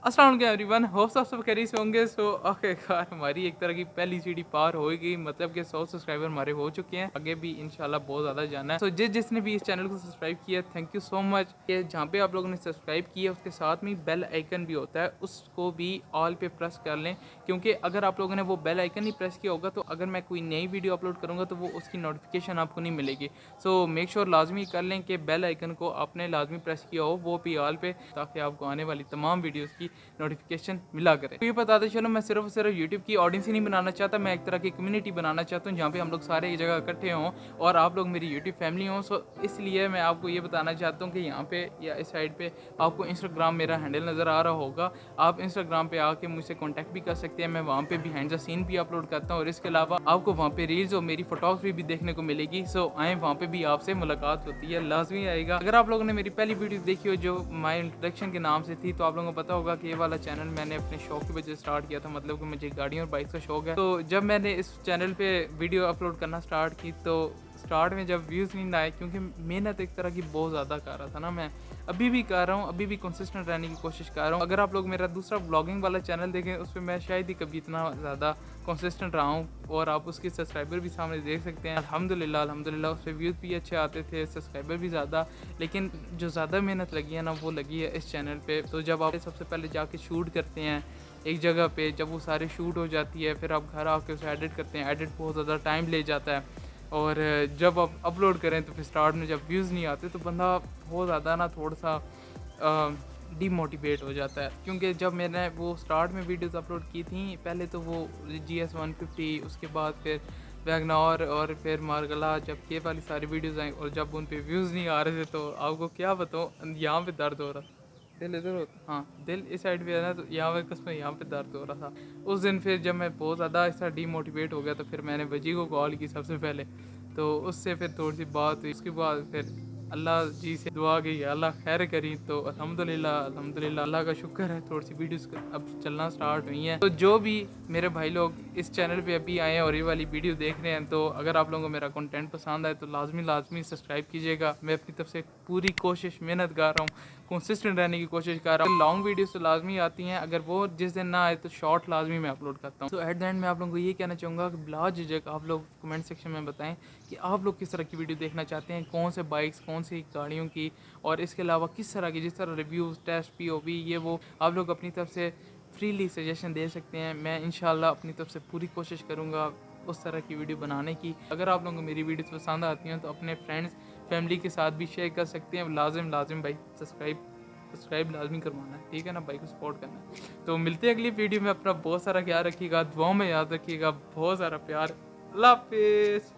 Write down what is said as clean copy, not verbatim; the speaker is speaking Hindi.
अस्सलाम वालेकुम एवरीवन, होप्स आप सब खैरियत से होंगे। सो आखिरकार हमारी एक तरह की पहली सीढ़ी पार हो गई, मतलब कि 100 सब्सक्राइबर हमारे हो चुके हैं। आगे भी इंशाल्लाह बहुत ज़्यादा जाना है। सो जिसने भी इस चैनल को सब्सक्राइब किया, थैंक यू सो मच। ये जहाँ पे आप लोगों ने सब्सक्राइब किया उसके साथ में बेल आइकन भी होता है, उसको भी ऑल पे प्रेस कर लें, क्योंकि अगर आप लोगों ने वो बेल आइकन नहीं प्रेस किया होगा तो अगर मैं कोई नई वीडियो अपलोड करूँगा तो वो उसकी नोटिफिकेशन आपको नहीं मिलेगी। सो मेक श्योर लाजमी कर लें कि बेल आइकन को आपने लाजमी प्रेस किया हो, वो भी ऑल पे, ताकि आपको आने वाली तमाम वीडियोज़ की नोटिफिकेशन मिला करे। तो ये बताते चलो, मैं सिर्फ और सिर्फ यूट्यूब की ऑडियंस ही नहीं बनाना चाहता, मैं एक तरह की कम्युनिटी बनाना चाहता हूँ जहाँ पे हम लोग सारे एक जगह इकट्ठे हों और आप लोग मेरी यूट्यूब फैमिली हों। सो इसलिए मैं आपको ये बताना चाहता हूँ कि यहाँ पे या इस साइड पे आपको इंस्टाग्राम मेरा हैंडल नज़र आ रहा होगा। आप इंस्टाग्राम पे आके मुझसे कॉन्टैक्ट भी कर सकते हैं, मैं वहाँ पे बिहाइंड द सीन भी अपलोड करता हूँ और इसके अलावा आपको वहाँ पे रील्स और मेरी फोटोग्राफी भी देखने को मिलेगी। सो आए, वहाँ पे भी आपसे मुलाकात होती है, लाजमी आएगा। अगर आप लोगों ने मेरी पहली वीडियो देखी हो जो माई इंट्रोडक्शन के नाम से थी, तो आप लोगों को पता होगा कि ये वाला चैनल मैंने अपने शौक की वजह से स्टार्ट किया था, मतलब कि मुझे गाड़ियों और बाइक का शौक है। तो जब मैंने इस चैनल पे वीडियो अपलोड करना स्टार्ट की तो स्टार्ट में जब व्यूज़ नहीं आए, क्योंकि मेहनत एक तरह की बहुत ज़्यादा कर रहा था ना, मैं अभी भी कर रहा हूँ, अभी भी कंसिस्टेंट रहने की कोशिश कर रहा हूँ। अगर आप लोग मेरा दूसरा ब्लॉगिंग वाला चैनल देखें, उस पर मैं शायद ही कभी इतना ज़्यादा कंसिस्टेंट रहा हूँ और आप उसके सब्सक्राइबर भी सामने देख सकते हैं। अल्हम्दुलिल्लाह अल्हम्दुलिल्लाह उस पर व्यूज़ भी अच्छे आते थे, सब्सक्राइबर भी ज़्यादा। लेकिन जो ज़्यादा मेहनत लगी है ना, वो लगी है इस चैनल पे। तो जब आप सबसे पहले जाके शूट करते हैं एक जगह पे, जब वो सारी शूट हो जाती है, फिर आप घर आके उसे एडिट करते हैं, एडिट बहुत ज़्यादा टाइम ले जाता है। और जब आप अपलोड करें तो फिर स्टार्ट में जब व्यूज़ नहीं आते तो बंदा बहुत ज़्यादा ना थोड़ा सा डीमोटिवेट हो जाता है। क्योंकि जब मैंने वो स्टार्ट में वीडियोस अपलोड की थी, पहले तो वो GS 150, उसके बाद फिर वैगनआर और फिर मार्गला, जब ये वाली सारी वीडियोस आई और जब उन पे व्यूज़ नहीं आ रहे थे तो आपको क्या बताऊँ, यहाँ पे दर्द हो रहा था। दिल इधर होता, हाँ दिल इस साइड पे है ना, तो यहाँ पे कसम यहाँ पे दर्द हो रहा था उस दिन। फिर जब मैं बहुत ज़्यादा ऐसा डीमोटिवेट हो गया तो फिर मैंने वजी को कॉल की सबसे पहले, तो उससे फिर थोड़ी सी बात हुई। उसके बाद फिर अल्लाह जी से दुआ की, अल्लाह खैर करी। तो अल्हम्दुलिल्लाह अल्हम्दुलिल्लाह अल्लाह का शुक्र है, थोड़ी सी वीडियोस अब चलना स्टार्ट हुई हैं। तो जो भी मेरे भाई लोग इस चैनल पे अभी आए हैं और ये वाली वीडियो देख रहे हैं, तो अगर आप लोगों को मेरा कंटेंट पसंद आए तो लाजमी सब्सक्राइब कीजिएगा। मैं अपनी तरफ से पूरी कोशिश मेहनत कर रहा हूँ, कंसिस्टेंट रहने की कोशिश कर रहा हूँ। लॉन्ग वीडियोस तो लाजमी आती हैं, अगर वो जिस दिन ना आए तो शॉर्ट लाजमी मैं अपलोड करता हूँ। तो एट द एंड मैं आप लोगों को ये कहना चाहूँगा कि बिला झिझक आप लोग कमेंट सेक्शन में बताएं कि आप लोग किस तरह की वीडियो देखना चाहते हैं, कौन से बाइक्स, कौन सी गाड़ियों की, और इसके अलावा किस तरह की, जिस तरह रिव्यूज़, टेस्ट, POV, ये वो आप लोग अपनी तरफ से फ्रीली सजेशन दे सकते हैं। मैं इंशाल्लाह अपनी तरफ से पूरी कोशिश करूँगा उस तरह की वीडियो बनाने की। अगर आप लोगों को मेरी वीडियोस पसंद आती हैं तो अपने फ्रेंड्स फैमिली के साथ भी शेयर कर सकते हैं। लाजिम भाई सब्सक्राइब लाजमी करवाना है, ठीक है ना भाई, को सपोर्ट करना है। तो मिलते हैं अगली वीडियो में। अपना बहुत सारा ख्याल रखिएगा, दुआओं में याद रखिएगा, बहुत सारा प्यार। अल्लाह हाफिज़।